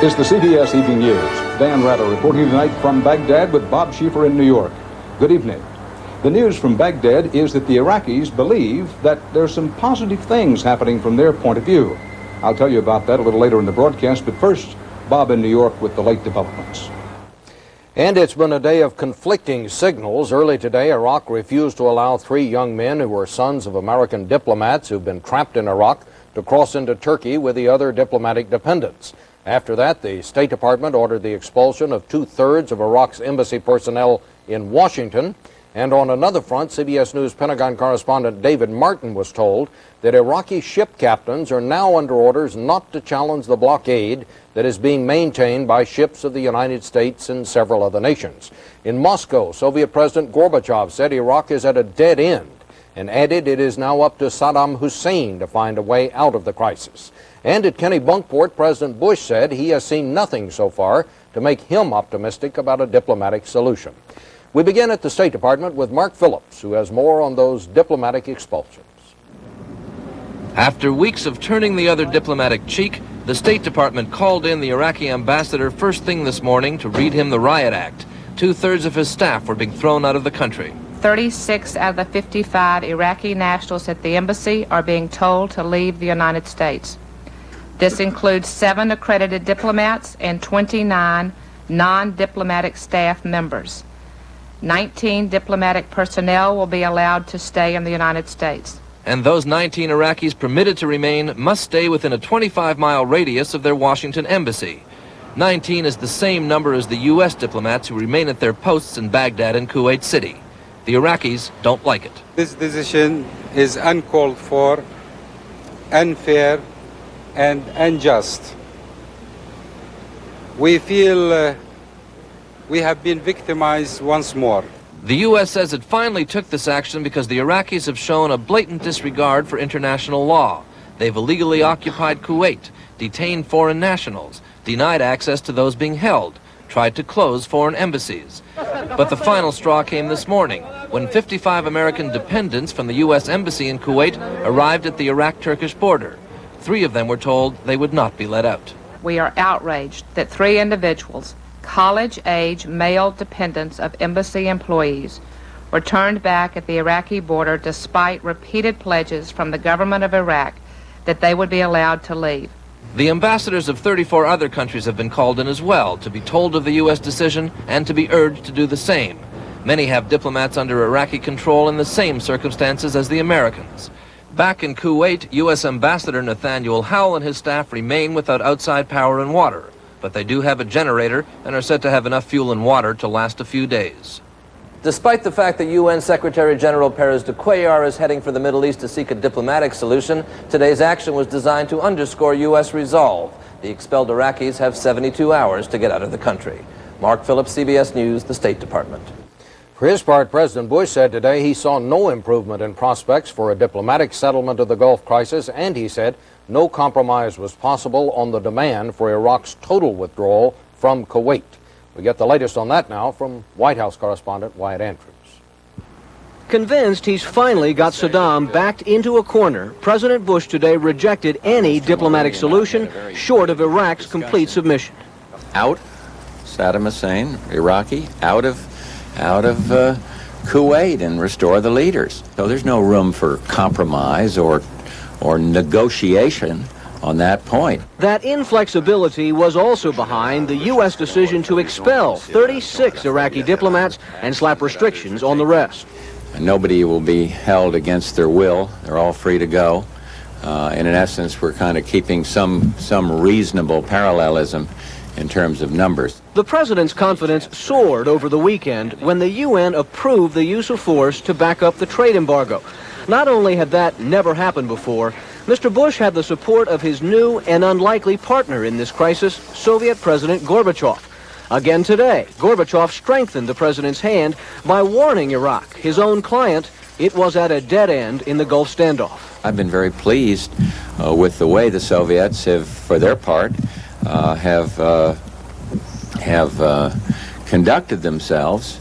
is the CBS Evening News. Dan Rather reporting tonight from Baghdad with Bob Schieffer in New York. Good evening. The news from Baghdad is that the Iraqis believe that there's some positive things happening from their point of view. I'll tell you about that a little later in the broadcast, but first, Bob in New York with the late developments. And it's been a day of conflicting signals. Early today, Iraq refused to allow 3 young men who were sons of American diplomats who've been trapped in Iraq to cross into Turkey with the other diplomatic dependents. After that, the State Department ordered the expulsion of 2/3 of Iraq's embassy personnel in Washington. And on another front, CBS News Pentagon correspondent David Martin was told that Iraqi ship captains are now under orders not to challenge the blockade that is being maintained by ships of the United States and several other nations. In Moscow, Soviet President Gorbachev said Iraq is at a dead end and added it is now up to Saddam Hussein to find a way out of the crisis. And at Kennebunkport, President Bush said he has seen nothing so far to make him optimistic about a diplomatic solution. We begin at the State Department with Mark Phillips, who has more on those diplomatic expulsions. After weeks of turning the other diplomatic cheek, the State Department called in the Iraqi ambassador first thing this morning to read him the riot act. 2/3 of his staff were being thrown out of the country. 36 out of the 55 Iraqi nationals at the embassy are being told to leave the United States. This includes 7 accredited diplomats and 29 non-diplomatic staff members. 19 diplomatic personnel will be allowed to stay in the United States. And those 19 Iraqis permitted to remain must stay within a 25-mile radius of their Washington embassy. 19 is the same number as the U.S. diplomats who remain at their posts in Baghdad and Kuwait City. The Iraqis don't like it. This decision is uncalled for, unfair, and unjust. We feel we have been victimized once more. The U.S. says it finally took this action because the Iraqis have shown a blatant disregard for international law. They've illegally occupied Kuwait, detained foreign nationals, denied access to those being held, tried to close foreign embassies. But the final straw came this morning when 55 American dependents from the U.S. Embassy in Kuwait arrived at the Iraq-Turkish border. 3 of them were told they would not be let out. We are outraged that 3 individuals, college-age male dependents of embassy employees, were turned back at the Iraqi border despite repeated pledges from the government of Iraq that they would be allowed to leave. The ambassadors of 34 other countries have been called in as well to be told of the U.S. decision and to be urged to do the same. Many have diplomats under Iraqi control in the same circumstances as the Americans. Back in Kuwait, U.S. Ambassador Nathaniel Howell and his staff remain without outside power and water, but they do have a generator and are said to have enough fuel and water to last a few days. Despite the fact that UN Secretary General Perez de Cuellar is heading for the Middle East to seek a diplomatic solution, today's action was designed to underscore U.S. resolve. The expelled Iraqis have 72 hours to get out of the country. Mark Phillips, CBS News, the State Department. For his part, President Bush said today he saw no improvement in prospects for a diplomatic settlement of the Gulf crisis, and he said no compromise was possible on the demand for Iraq's total withdrawal from Kuwait. We get the latest on that now from White House correspondent Wyatt Andrews. Convinced he's finally got Saddam backed into a corner, President Bush today rejected any diplomatic solution short of Iraq's complete submission. Out Saddam Hussein, Iraqi, out of Kuwait and restore the leaders. So there's no room for compromise or negotiation on that point. That inflexibility was also behind the U.S. decision to expel 36 Iraqi diplomats and slap restrictions on the rest. Nobody will be held against their will. They're all free to go. And in essence, we're kind of keeping some reasonable parallelism in terms of numbers. The president's confidence soared over the weekend when the UN approved the use of force to back up the trade embargo. Not only had that never happened before, Mr. Bush had the support of his new and unlikely partner in this crisis, Soviet President Gorbachev. Again today, Gorbachev strengthened the president's hand by warning Iraq, his own client, it was at a dead end in the Gulf standoff. I've been very pleased with the way the Soviets have, for their part, have conducted themselves